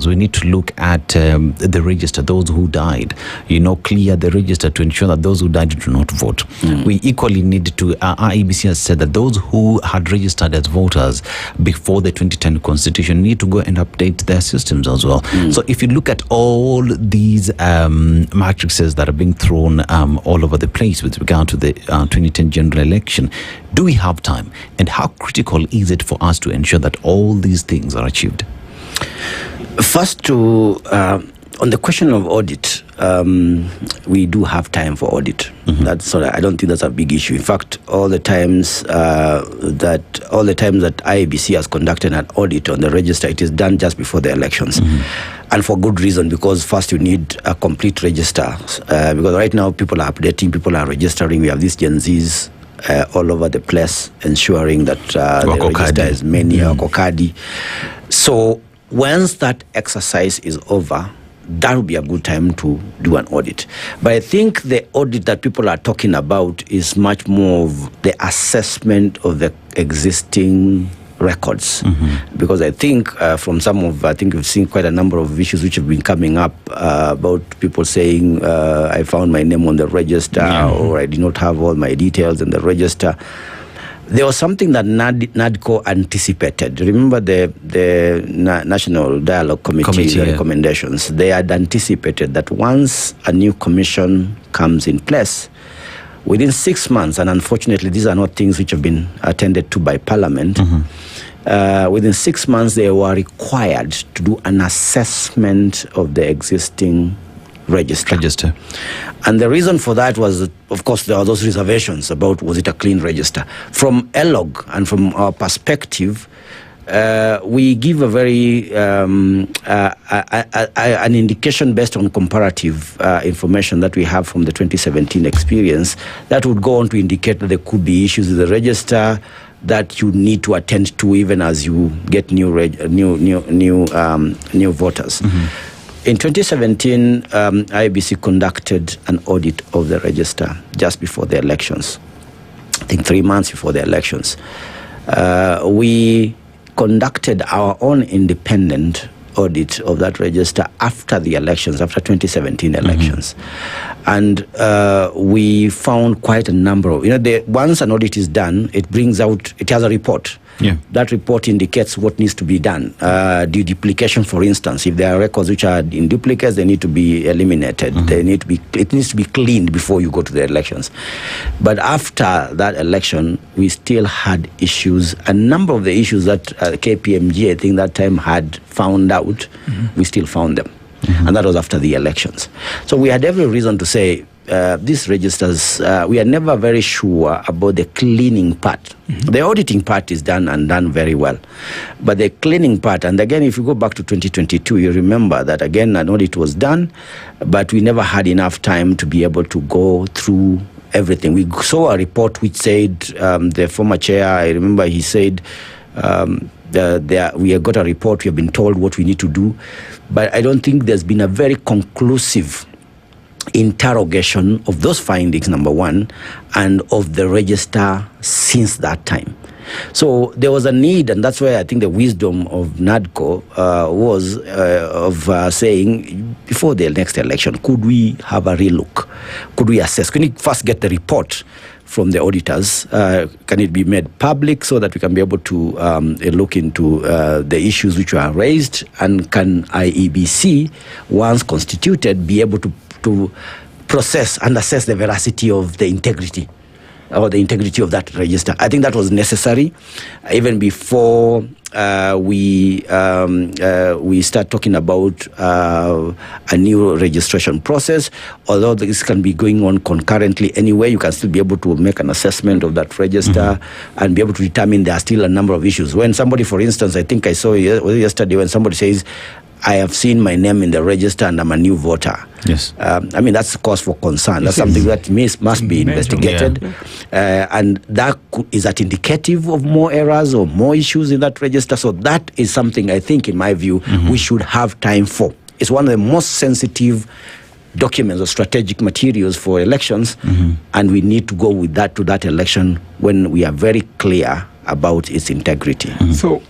registers. We need to look at the register, those who died, clear the register to ensure that those who died do not vote. We equally need to, IEBC has said that those who had registered as voters before the 2010 constitution need to go and update their systems as well. So if you look at all these matrices that are being thrown all over the place with regard to the 2010 general election, do we have time? And how critical is it for us to ensure that all these things are achieved? First, on the question of audit, we do have time for audit. I don't think that's a big issue. In fact, all the times that IEBC has conducted an audit on the register, it is done just before the elections, and for good reason. Because first, you need a complete register. Because right now, people are updating, people are registering. We have these Gen Zs all over the place, ensuring that the register is many Kokadi. So once that exercise is over, that would be a good time to do an audit. But I think the audit that people are talking about is much more of the assessment of the existing records. Because I think I think we've seen quite a number of issues which have been coming up about people saying, I found my name on the register, or I did not have all my details in the register. There was something that NADCO anticipated. Remember the National Dialogue Committee recommendations? They had anticipated that once a new commission comes in place, within 6 months, and unfortunately these are not things which have been attended to by Parliament, within 6 months they were required to do an assessment of the existing register. And the reason for that was, of course, there are those reservations about was it a clean register. From ELOG and from our perspective, we give a very an indication based on comparative information that we have from the 2017 experience that would go on to indicate that there could be issues with the register that you need to attend to even as you get new voters. In 2017, IEBC conducted an audit of the register just before the elections. I think 3 months before the elections. We conducted our own independent audit of that register after the elections, after 2017 elections. And we found quite a number of, once an audit is done, it has a report. That report indicates what needs to be done. Deduplication, for instance, if there are records which are in duplicates, they need to be eliminated. It needs to be cleaned before you go to the elections. But after that election, we still had issues. A number of the issues that KPMG, I think that time, had found out, we still found them. And that was after the elections. So we had every reason to say, these registers, we are never very sure about the cleaning part. The auditing part is done and done very well. But the cleaning part, and again, if you go back to 2022, you remember that again, an audit was done, but we never had enough time to be able to go through everything. We saw a report which said, the former chair, I remember he said, we have got a report, we have been told what we need to do, but I don't think there's been a very conclusive interrogation of those findings, number one, and of the register since that time. So there was a need, and that's why I think the wisdom of NADCO was of saying, before the next election, could we have a relook? Could we assess? Can we first get the report from the auditors? Can it be made public so that we can be able to look into the issues which were raised? And can IEBC, once constituted, be able to process and assess the veracity of the integrity or the integrity of that register? I think that was necessary even before we start talking about a new registration process. Although this can be going on concurrently anyway, you can still be able to make an assessment of that register and be able to determine there are still a number of issues. When somebody, for instance, I think I saw yesterday when somebody says, I have seen my name in the register and I'm a new voter. Yes. I mean, that's a cause for concern. That's something that must be investigated. And that is that indicative of more errors or more issues in that register? So that is something I think, in my view, we should have time for. It's one of the most sensitive documents or strategic materials for elections, and we need to go with that to that election when we are very clear about its integrity. So